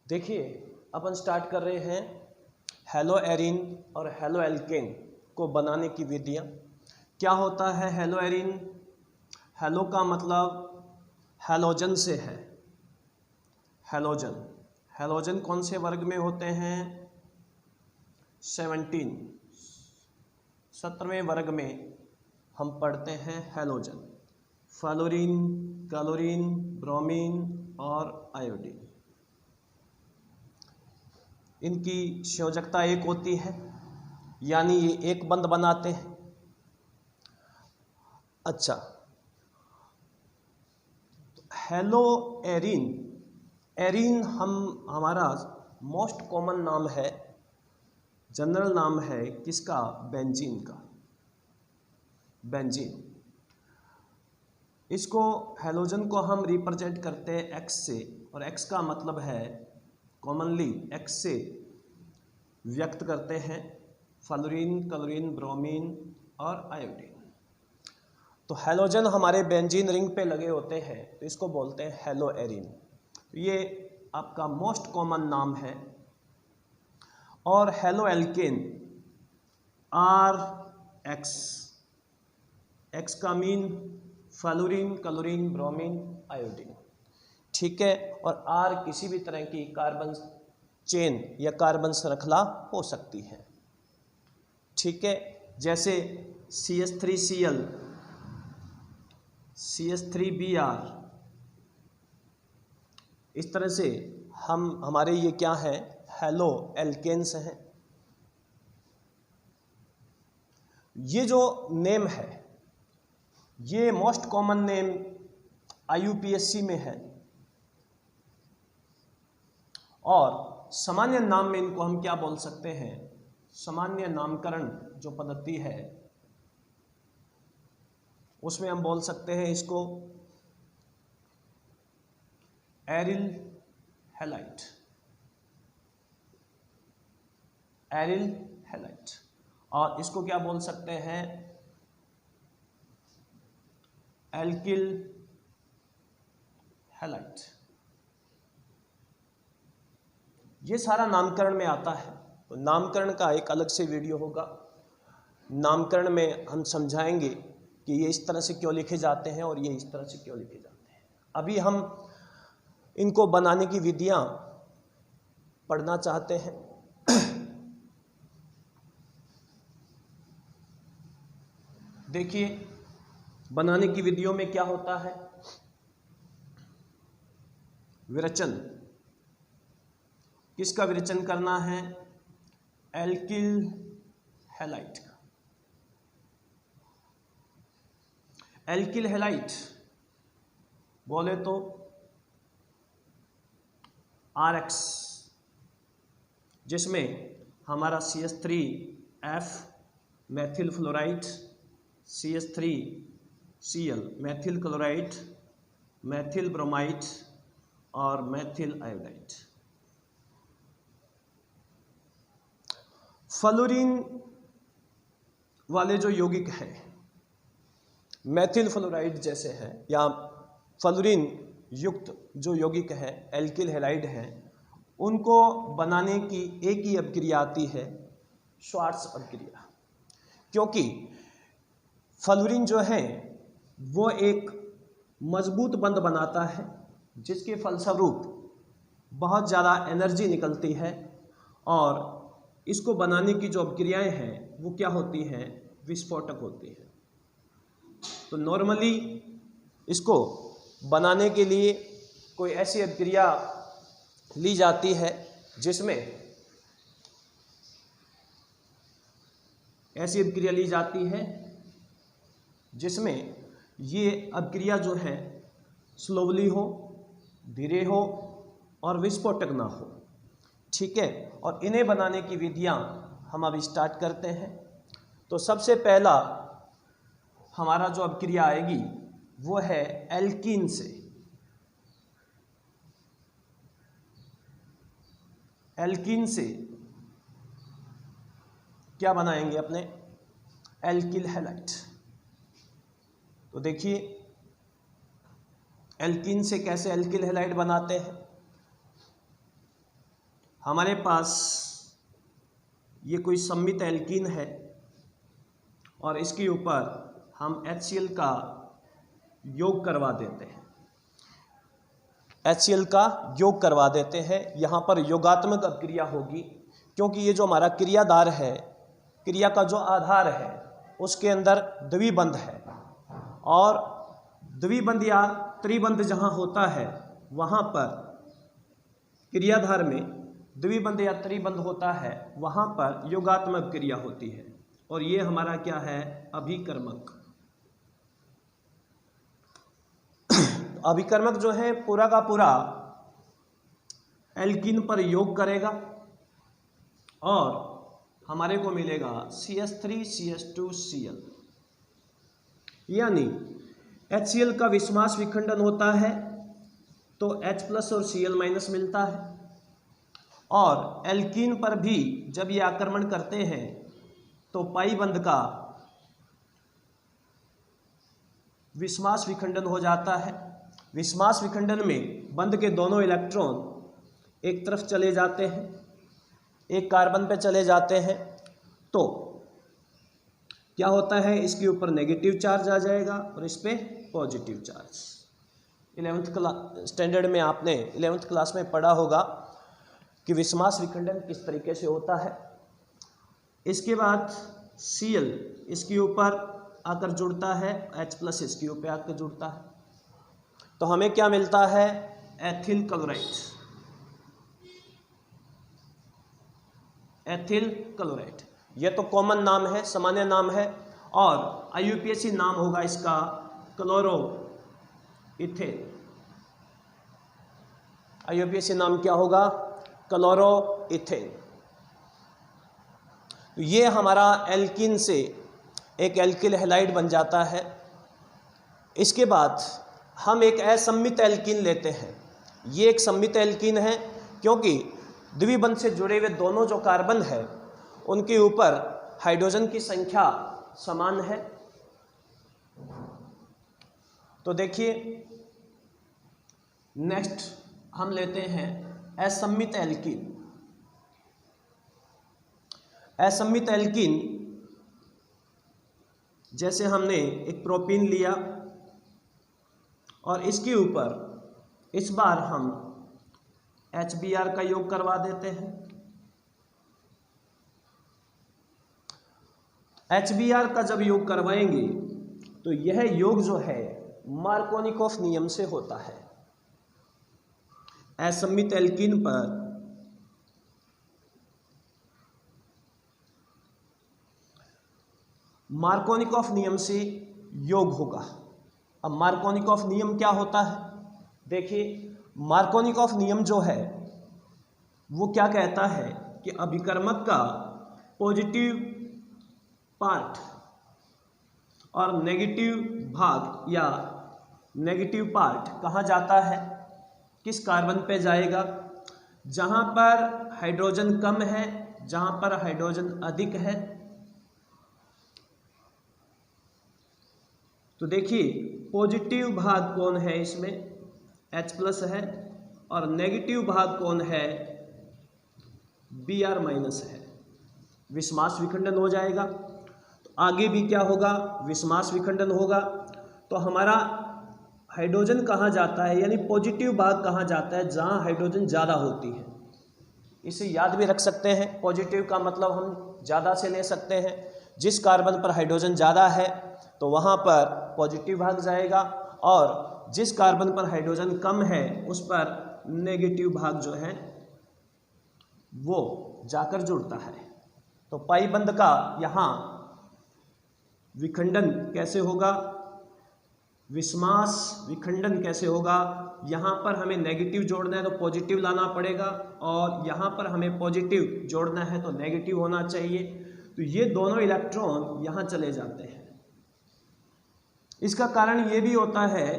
देखिए, अपन स्टार्ट कर रहे हैं हेलो एरिन और हेलो एल्केन को बनाने की विधियाँ। क्या होता है हेलो एरिन? हेलो का मतलब हैलोजन से है। हैलोजन हैलोजन कौन से वर्ग में होते हैं? 17वें वर्ग में हम पढ़ते हैं हैलोजन। फ्लोरीन, क्लोरीन, ब्रोमीन और आयोडीन। इनकी संयोजकता एक होती है, यानी ये एक बंध बनाते हैं। अच्छा, हेलो एरिन। एरिन हमारा मोस्ट कॉमन नाम है, जनरल नाम है किसका? बेंजीन का। बेंजीन। इसको हैलोजन को हम रिप्रेजेंट करते हैं एक्स से, और एक्स का मतलब है कॉमनली एक्स से व्यक्त करते हैं फ्लोरीन, क्लोरीन, ब्रोमीन और आयोडीन। तो हैलोजन हमारे बेंजीन रिंग पे लगे होते हैं, तो इसको बोलते हैं हेलो एरिन। ये आपका मोस्ट कॉमन नाम है। और haloalkane, R X. X का mean fluorine, chlorine, bromine, iodine. ठीक है। और आर किसी भी तरह की कार्बन चेन या कार्बन श्रृंखला हो सकती है। ठीक है। जैसे CH3Cl, CH3Br, इस तरह से हमारे ये क्या है? हेलो एल्केन्स हैं। ये जो नेम है, ये मोस्ट कॉमन नेम IUPAC में है, और सामान्य नाम में इनको हम क्या बोल सकते हैं? सामान्य नामकरण जो पद्धति है उसमें हम बोल सकते हैं इसको एरिल हैलाइड। Aryl halide. और इसको क्या बोल सकते हैं? Alkyl halide. ये सारा नामकरण में आता है। तो नामकरण का एक अलग से वीडियो होगा। नामकरण में हम समझाएंगे कि ये इस तरह से क्यों लिखे जाते हैं और ये इस तरह से क्यों लिखे जाते हैं। अभी हम इनको बनाने की विधियां पढ़ना चाहते हैं। देखिए, बनाने की विधियों में क्या होता है? विरचन। किसका विरचन करना है? एल्किल हैलाइड का। एल्किल हैलाइड बोले तो RX, जिसमें हमारा CH3F Maithil fluoride, CH3Cl Maithil chloride, Maithil bromide और मैथिल आयोडाइड। फ्लोरीन वाले जो यौगिक हैं, मैथिल फ्लोराइड जैसे हैं, या फ्लोरीन युक्त जो यौगिक है एल्किल हैलाइड हैं, उनको बनाने की एक ही अभिक्रिया आती है, श्वार्ट्ज अभिक्रिया। क्योंकि फ्लोरीन जो है वो एक मजबूत बंध बनाता है, जिसके फलस्वरूप बहुत ज़्यादा एनर्जी निकलती है, और इसको बनाने की जो अभिक्रियाएं हैं वो क्या होती हैं? विस्फोटक होती हैं। तो नॉर्मली इसको बनाने के लिए कोई ऐसी अभिक्रिया ली जाती है जिसमें ये अभिक्रिया जो है स्लोवली हो, धीरे हो और विस्फोटक ना हो। ठीक है। और इन्हें बनाने की विधियां हम अब स्टार्ट करते हैं। तो सबसे पहला हमारा जो अभिक्रिया आएगी वो है एल्कीन से। एल्कीन से क्या बनाएंगे अपने? Alkyl halide. तो देखिए, एल्कीन से कैसे एल्किल हैलाइड बनाते हैं। हमारे पास ये कोई सममित एल्कीन है और इसके ऊपर हम HCl का योग करवा देते हैं, HCl का योग करवा देते हैं। यहाँ पर योगात्मक अभिक्रिया होगी, क्योंकि ये जो हमारा क्रियाधार है, क्रिया का जो आधार है उसके अंदर द्विबंध है, और द्विबंध या त्रिबंध जहाँ होता है वहाँ पर क्रियाधार में द्विबंध या त्रिबंध होता है, वहाँ पर योगात्मक क्रिया होती है, और ये हमारा क्या है, अभिकर्मक। अभिकर्मक जो है पूरा का पूरा एल्कीन पर योग करेगा और हमारे को मिलेगा CH3CH2Cl, यानी HCl का विस्मास विखंडन होता है तो H+ और Cl- मिलता है, और एल्कीन पर भी जब ये आक्रमण करते हैं तो पाई बंध का विस्मास विखंडन हो जाता है। विस्मास विखंडन में बंध के दोनों इलेक्ट्रॉन एक तरफ चले जाते हैं, एक कार्बन पे चले जाते हैं, तो क्या होता है, इसके ऊपर नेगेटिव चार्ज आ जाएगा और इस पे पॉजिटिव चार्ज। 11th स्टैंडर्ड में आपने 11th क्लास में पढ़ा होगा कि विस्मास विखंडन किस तरीके से होता है। इसके बाद Cl इसके ऊपर आकर जुड़ता है, H+ इसके ऊपर आकर जुड़ता है, तो हमें क्या मिलता है, एथिल क्लोराइड। एथिल क्लोराइड ये तो कॉमन नाम है, सामान्य नाम है, और IUPAC नाम होगा इसका क्लोरो इथेन। IUPAC नाम क्या होगा, क्लोरो इथेन। तो ये हमारा एल्कीन से एक एल्किल हैलाइड बन जाता है। इसके बाद हम एक असम्मित एल्कीन लेते हैं। ये एक सम्मित एल्कीन है क्योंकि द्विबंध से जुड़े हुए दोनों जो कार्बन है उनके ऊपर हाइड्रोजन की संख्या समान है। तो देखिए नेक्स्ट हम लेते हैं असम्मित एल्कीन। असम्मित एल्कीन जैसे हमने एक प्रोपीन लिया और इसके ऊपर इस बार हम HBr का योग करवा देते हैं। HBr का जब योग करवाएंगे तो यह योग जो है मार्कोनिकॉफ नियम से होता है। असम्मित एल्कीन पर मार्कोनिकॉफ नियम से योग होगा। अब मार्कोनिकॉफ नियम क्या होता है, देखिए मार्कोनिकॉफ नियम जो है वो क्या कहता है कि अभिकर्मक का पॉजिटिव पार्ट और नेगेटिव भाग या नेगेटिव पार्ट कहाँ जाता है, किस कार्बन पे जाएगा, जहाँ पर हाइड्रोजन कम है, जहाँ पर हाइड्रोजन अधिक है। तो देखिए पॉजिटिव भाग कौन है इसमें, H+ है, और नेगेटिव भाग कौन है, Br- है। विस्मास विखंडन हो जाएगा। तो आगे भी क्या होगा, विस्मास विखंडन होगा। तो हमारा हाइड्रोजन कहाँ जाता है, यानी पॉजिटिव भाग कहाँ जाता है, जहाँ हाइड्रोजन ज़्यादा होती है। इसे याद भी रख सकते हैं, पॉजिटिव का मतलब हम ज़्यादा से ले सकते हैं। जिस कार्बन पर हाइड्रोजन ज़्यादा है तो वहाँ पर पॉजिटिव भाग जाएगा, और जिस कार्बन पर हाइड्रोजन कम है उस पर नेगेटिव भाग जो है वो जाकर जुड़ता है। तो पाई बंध का यहाँ विखंडन कैसे होगा, विस्मास विखंडन कैसे होगा, यहाँ पर हमें नेगेटिव जोड़ना है तो पॉजिटिव लाना पड़ेगा, और यहाँ पर हमें पॉजिटिव जोड़ना है तो नेगेटिव होना चाहिए। तो ये दोनों इलेक्ट्रॉन यहाँ चले जाते हैं। इसका कारण ये भी होता है,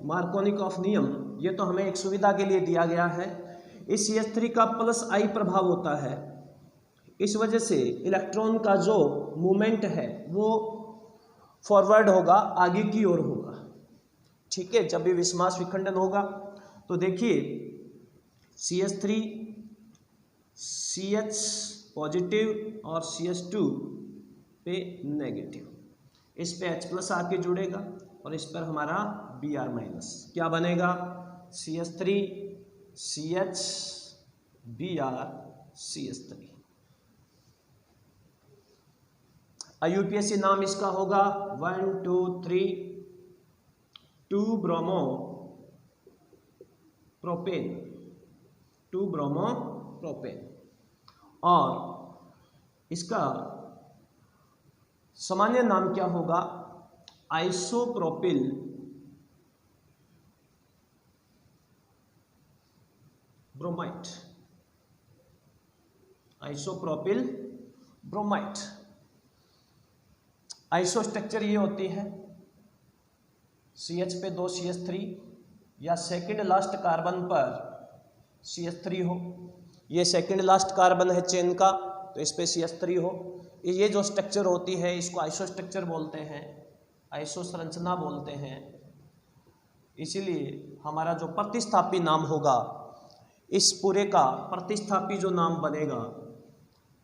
मार्कोनिकॉफ नियम ये तो हमें एक सुविधा के लिए दिया गया है। इस CH3 का +I प्रभाव होता है, इस वजह से इलेक्ट्रॉन का जो मूवमेंट है वो फॉरवर्ड होगा, आगे की ओर होगा। ठीक है, जब भी विस्मास विखंडन होगा तो देखिए CH3 CH पॉजिटिव और CH2 पे नेगेटिव, इस पे H+ आके जुड़ेगा और इस पर हमारा Br माइनस, क्या बनेगा CH3 CH Br CH3। IUPAC नाम इसका होगा 1 2 3 2 ब्रोमो प्रोपेन, 2 ब्रोमो प्रोपेन। और इसका सामान्य नाम क्या होगा, isopropyl bromide, isopropyl bromide. Iso structure ये होती है CH पे 2 CH3 या सेकंड लास्ट कार्बन पर CH3 हो, ये सेकंड लास्ट कार्बन है चेन का तो इस पे CH3 हो, ये जो स्ट्रक्चर होती है इसको आइसो स्ट्रक्चर बोलते हैं, आइसो संरचना बोलते हैं। इसीलिए हमारा जो प्रतिस्थापी नाम होगा, इस पूरे का प्रतिस्थापी जो नाम बनेगा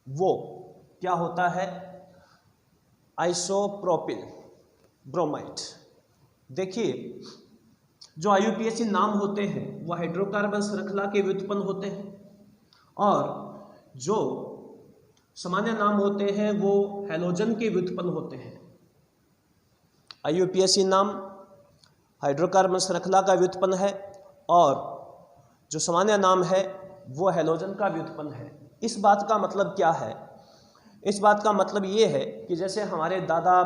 वो क्या होता है, आइसोप्रोपिल ब्रोमाइड। देखिए जो IUPAC नाम होते हैं वो हाइड्रोकार्बन श्रृंखला के व्युत्पन्न होते हैं और जो सामान्य नाम होते हैं वो हैलोजन के व्युत्पन्न होते हैं। IUPAC नाम हाइड्रोकार्बन श्रृंखला का व्युत्पन्न है और जो सामान्य नाम है वो हैलोजन का व्युत्पन्न है। इस बात का मतलब क्या है, इस बात का मतलब ये है कि जैसे हमारे दादा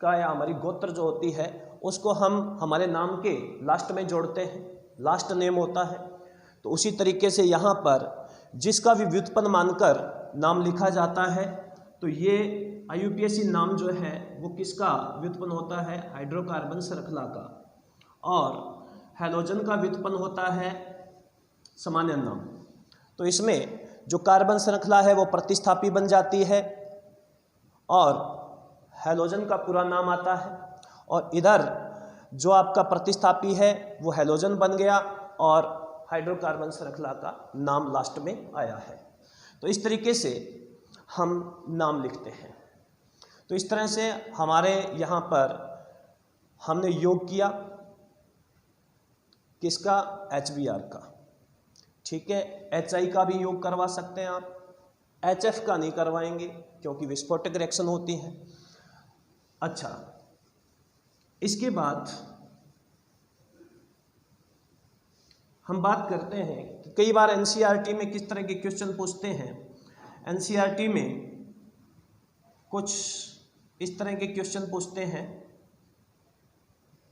का या हमारी गोत्र जो होती है उसको हम हमारे नाम के लास्ट में जोड़ते हैं, लास्ट नेम होता है, तो उसी तरीके से यहाँ पर जिसका भी व्युत्पन्न मानकर नाम लिखा जाता है तो ये IUPAC नाम जो है वो किसका व्युत्पन्न होता है, हाइड्रोकार्बन श्रृंखला का, और हैलोजन का व्युत्पन्न होता है सामान्य नाम। तो इसमें जो कार्बन श्रृंखला है वो प्रतिस्थापी बन जाती है और हैलोजन का पूरा नाम आता है, और इधर जो आपका प्रतिस्थापी है वो हैलोजन बन गया और हाइड्रोकार्बन श्रृंखला का नाम लास्ट में आया है। तो इस तरीके से हम नाम लिखते हैं। तो इस तरह से हमारे यहाँ पर हमने योग किया किसका, HBr का, ठीक है। HI का भी योग करवा सकते हैं आप, HF का नहीं करवाएंगे क्योंकि विस्फोटक रिएक्शन होती है। अच्छा, इसके बाद हम बात करते हैं कि कई बार NCERT में किस तरह के क्वेश्चन पूछते हैं। NCERT में कुछ इस तरह के क्वेश्चन पूछते हैं,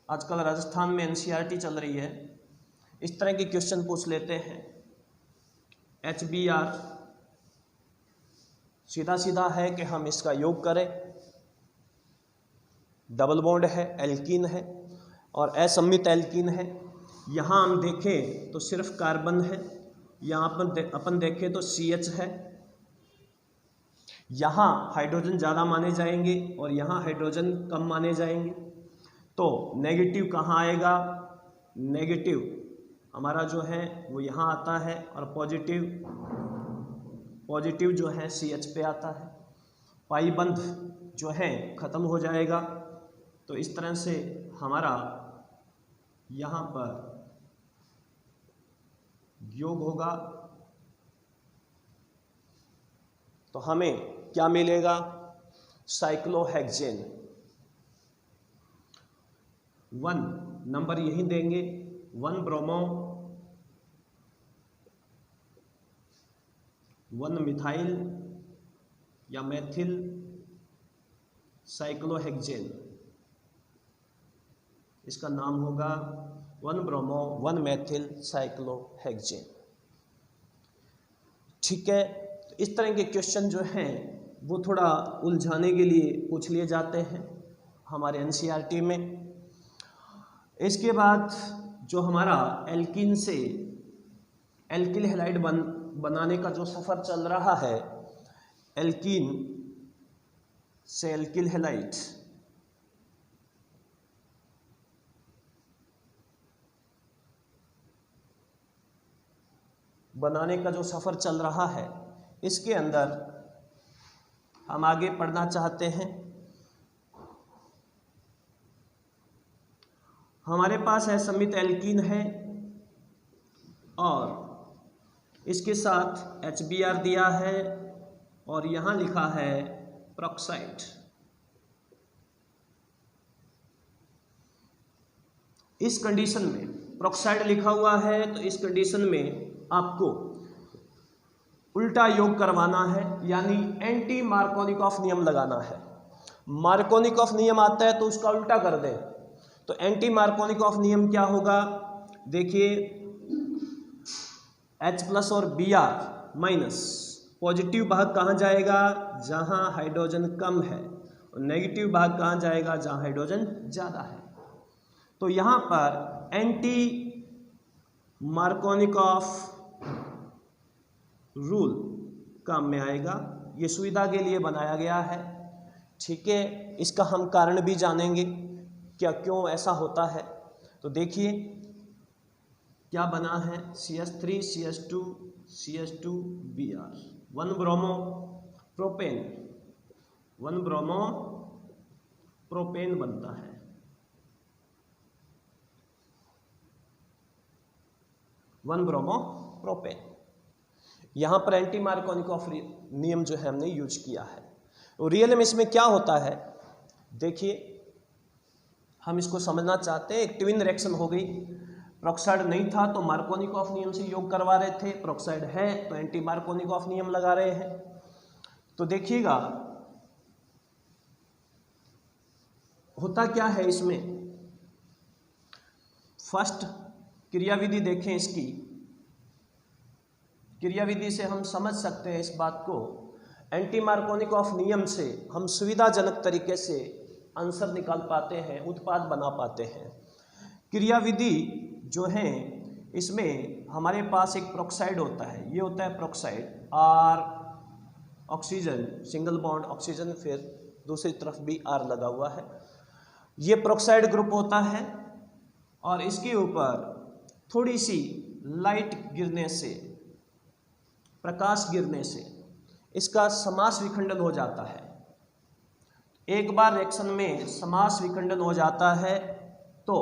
आजकल राजस्थान में NCERT चल रही है, इस तरह के क्वेश्चन पूछ लेते हैं। HBr सीधा सीधा है कि हम इसका योग करें, डबल बॉन्ड है, एल्कीन है और असम्मित एल्कीन है। यहाँ हम देखें तो सिर्फ कार्बन है, यहाँ अपन देखें तो CH है, यहाँ हाइड्रोजन ज़्यादा माने जाएंगे और यहाँ हाइड्रोजन कम माने जाएंगे। तो नेगेटिव कहाँ आएगा, नेगेटिव हमारा जो है वो यहाँ आता है और पॉजिटिव जो है CH पे आता है। पाई बंध जो है ख़त्म हो जाएगा। तो इस तरह से हमारा यहाँ पर योग होगा तो हमें क्या मिलेगा, साइक्लोहेक्सेन। 1 नंबर यहीं देंगे, 1 ब्रोमो 1 मिथाइल या मेथिल साइक्लोहेक्सेन, इसका नाम होगा 1 ब्रोमो 1 मेथिल साइक्लोहेक्सेन। ठीक है, तो इस तरह के क्वेश्चन जो हैं वो थोड़ा उलझाने के लिए पूछ लिए जाते हैं हमारे NCERT में। इसके बाद जो हमारा एल्कीन से एल्किल हैलाइड बनाने का जो सफ़र चल रहा है, एल्कीन से एल्किल हैलाइड, बनाने का जो सफ़र चल रहा है, इसके अंदर हम आगे पढ़ना चाहते हैं। हमारे पास है समित एल्कीन है और इसके साथ HBr दिया है और यहाँ लिखा है प्रोक्साइड। इस कंडीशन में प्रोक्साइड लिखा हुआ है, तो इस कंडीशन में आपको उल्टा योग करवाना है, यानी एंटी मार्कोनिकॉफ नियम लगाना है। मार्कोनिकॉफ नियम आता है तो उसका उल्टा कर दें, तो एंटी मार्कोनिकॉफ नियम क्या होगा, देखिए H+ और Br माइनस, पॉजिटिव भाग कहाँ जाएगा, जहाँ हाइड्रोजन कम है, और नेगेटिव भाग कहाँ जाएगा, जहाँ हाइड्रोजन ज़्यादा है। तो यहाँ पर एंटी मार्कोनिकॉफ रूल काम में आएगा, ये सुविधा के लिए बनाया गया है। ठीक है, इसका हम कारण भी जानेंगे क्या क्यों ऐसा होता है। तो देखिए क्या बना है, CH3 CH2 CH2 Br, 1 bromo propane, 1 bromo propane बनता है। One bromo propane. यहाँ पर एंटी मार्कोनिकॉफ नियम जो है हमने यूज किया है। और रियल में इसमें क्या होता है, देखिए हम इसको समझना चाहते हैं। एक ट्विन रिएक्शन हो गई, प्रोक्साइड नहीं था तो मार्कोनिकॉफ नियम से योग करवा रहे थे, प्रोक्साइड है तो एंटी मार्कोनिकॉफ नियम लगा रहे हैं। तो देखिएगा होता क्या है इसमें, फर्स्ट क्रियाविधि देखें, इसकी क्रियाविधि से हम समझ सकते हैं इस बात को। एंटी मार्कोनिकॉफ नियम से हम सुविधाजनक तरीके से आंसर निकाल पाते हैं, उत्पाद बना पाते हैं। क्रियाविधि जो है इसमें हमारे पास एक प्रोक्साइड होता है, ये होता है peroxide, R oxygen single bond oxygen, फिर दूसरी तरफ भी R लगा हुआ है। ये प्रोक्साइड ग्रुप होता है और इसके ऊपर थोड़ी सी लाइट गिरने से, प्रकाश गिरने से इसका समास विखंडन हो जाता है। एक बार रिएक्शन में समास विखंडन हो जाता है तो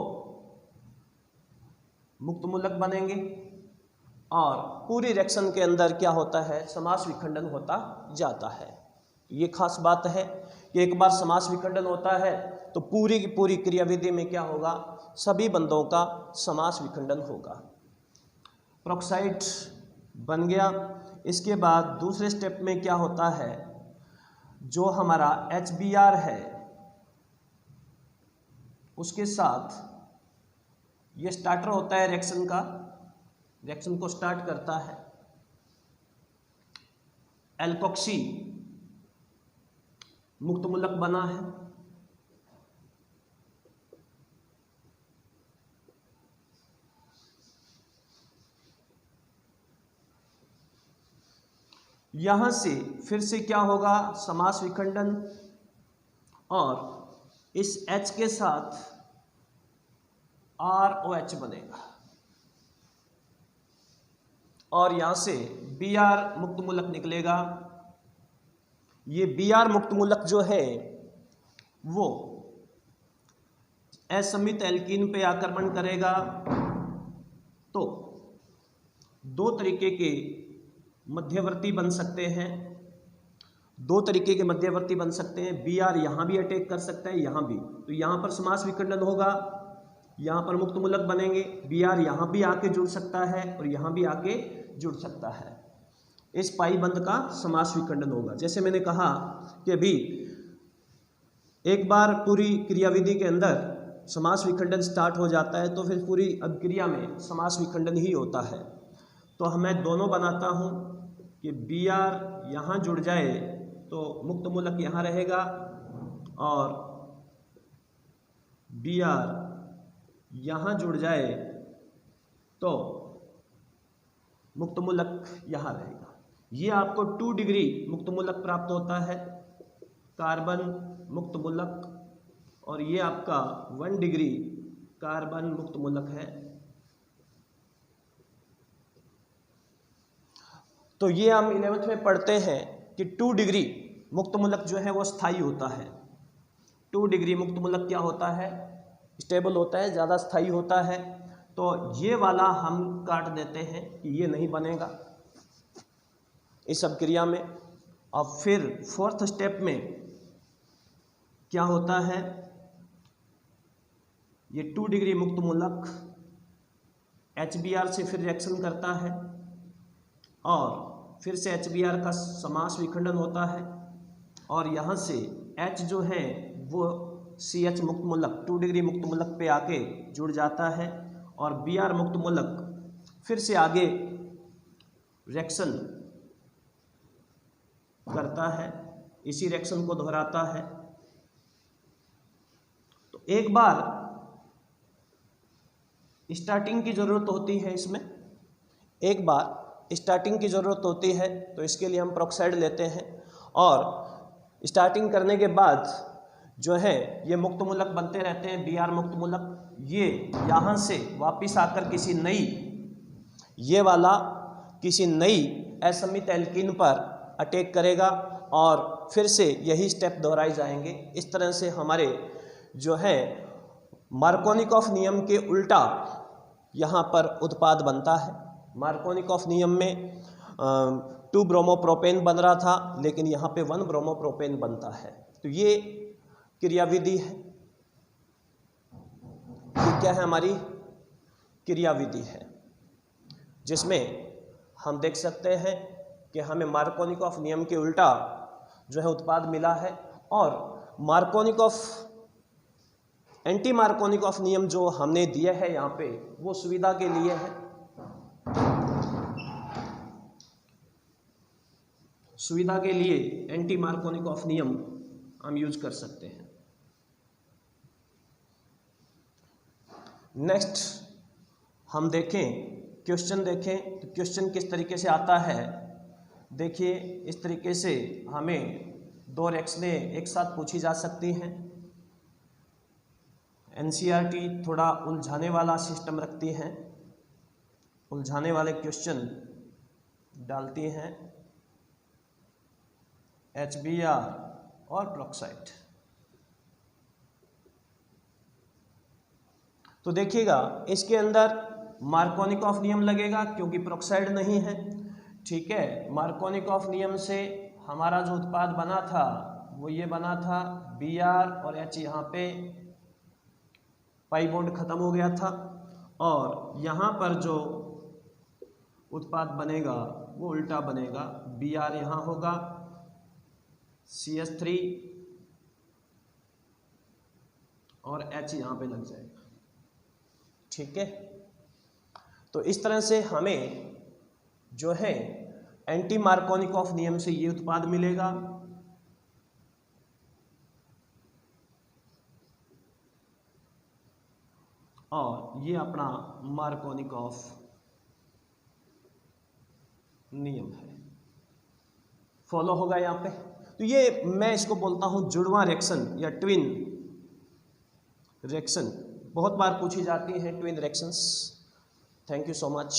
मुक्त मूलक बनेंगे और पूरी रिएक्शन के अंदर क्या होता है, समास विखंडन होता जाता है। ये खास बात है कि एक बार समास विखंडन होता है तो पूरी की पूरी क्रियाविधि में क्या होगा, सभी बंधों का समास विखंडन होगा। प्रोक्साइड बन गया। इसके बाद दूसरे स्टेप में क्या होता है, जो हमारा HBr है उसके साथ ये स्टार्टर होता है रिएक्शन का, रिएक्शन को स्टार्ट करता है। एल्कोक्सी मुक्त मूलक बना है, यहां से फिर से क्या होगा, समास विखंडन, और इस H के साथ ROH बनेगा और यहां से Br मुक्त मूलक निकलेगा। ये Br मुक्त मूलक जो है वो असमित एल्कीन पे आक्रमण करेगा। तो दो तरीके के मध्यवर्ती बन सकते हैं, दो तरीके के मध्यवर्ती बन सकते हैं। Br यहाँ भी अटैक कर सकता है, यहाँ भी, तो यहाँ पर समास विखंडन होगा, यहाँ पर मुक्त मूलक बनेंगे। Br यहाँ भी आके जुड़ सकता है और यहाँ भी आके जुड़ सकता है। इस पाई बंध का समास विखंडन होगा। जैसे मैंने कहा कि अभी एक बार पूरी क्रियाविधि के अंदर समास विखंडन स्टार्ट हो जाता है तो फिर पूरी अभिक्रिया में समास विखंडन ही होता है। तो मैं दोनों बनाता हूँ कि Br यहाँ जुड़ जाए तो मुक्त मूलक यहाँ रहेगा और Br यहाँ जुड़ जाए तो मुक्त मूलक यहाँ रहेगा। ये आपको 2 डिग्री मुक्त मूलक प्राप्त होता है, कार्बन मुक्त मूलक, और ये आपका 1 डिग्री कार्बन मुक्त मूलक है। तो ये हम 11th में पढ़ते हैं कि 2 डिग्री मुक्त मूलक जो है वो स्थायी होता है। 2 डिग्री मुक्त मूलक क्या होता है? स्टेबल होता है, ज़्यादा स्थायी होता है। तो ये वाला हम काट देते हैं कि ये नहीं बनेगा इस अभिक्रिया में। अब फिर 4th स्टेप में क्या होता है? ये 2 डिग्री मुक्त मूलक HBr से फिर रिएक्शन करता है और फिर से HBr का समास विखंडन होता है और यहाँ से H जो है वो CH मुक्त मूलक 2 डिग्री मुक्त मूलक पे आके जुड़ जाता है और Br मुक्त मूलक फिर से आगे रिएक्शन करता है, इसी रिएक्शन को दोहराता है। तो एक बार स्टार्टिंग की ज़रूरत होती है इसमें, एक बार स्टार्टिंग की ज़रूरत होती है, तो इसके लिए हम पेरोक्साइड लेते हैं और स्टार्टिंग करने के बाद जो है ये मुक्त मूलक बनते रहते हैं, Br मुक्त मूलक। ये यहाँ से वापस आकर किसी नई, ये वाला किसी नई असमित एल्कीन पर अटैक करेगा और फिर से यही स्टेप दोहराए जाएंगे। इस तरह से हमारे जो है मार्कोनिकॉफ नियम के उल्टा यहाँ पर उत्पाद बनता है। मार्कोनिकॉफ नियम में 2 ब्रोमोप्रोपेन बन रहा था, लेकिन यहाँ पे 1 ब्रोमोप्रोपेन बनता है। तो ये क्रियाविधि है, ये क्या है? हमारी क्रियाविधि है, जिसमें हम देख सकते हैं कि हमें मार्कोनिकॉफ नियम के उल्टा जो है उत्पाद मिला है। और मार्कोनिकॉफ एंटी मार्कोनिकॉफ नियम जो हमने दिया है यहाँ पे, वो सुविधा के लिए है, सुविधा के लिए एंटी मार्कोनिकॉफ नियम हम यूज कर सकते हैं। नेक्स्ट हम देखें, क्वेश्चन देखें तो क्वेश्चन किस तरीके से आता है। देखिए, इस तरीके से हमें 2 रिएक्शनें एक साथ पूछी जा सकती हैं। NCERT थोड़ा उलझाने वाला सिस्टम रखती हैं, उलझाने वाले क्वेश्चन डालती हैं, HBr और पेरोक्साइड। तो देखिएगा इसके अंदर मार्कोनिकॉफ नियम लगेगा क्योंकि पेरोक्साइड नहीं है, ठीक है। मार्कोनिकॉफ नियम से हमारा जो उत्पाद बना था वो ये बना था, Br और H यहाँ पे पाई बॉन्ड खत्म हो गया था और यहाँ पर जो उत्पाद बनेगा वो उल्टा बनेगा। Br यहाँ होगा, CH3 और H यहाँ पे लग जाएगा, ठीक है। तो इस तरह से हमें जो है एंटी मार्कोनिकॉफ नियम से ये उत्पाद मिलेगा। और ये अपना मार्कोनिकॉफ नियम है, फॉलो होगा यहाँ पे। तो ये मैं इसको बोलता हूँ जुड़वां रिएक्शन या ट्विन रिएक्शन। बहुत बार पूछी जाती है twin reactions. Thank you so much.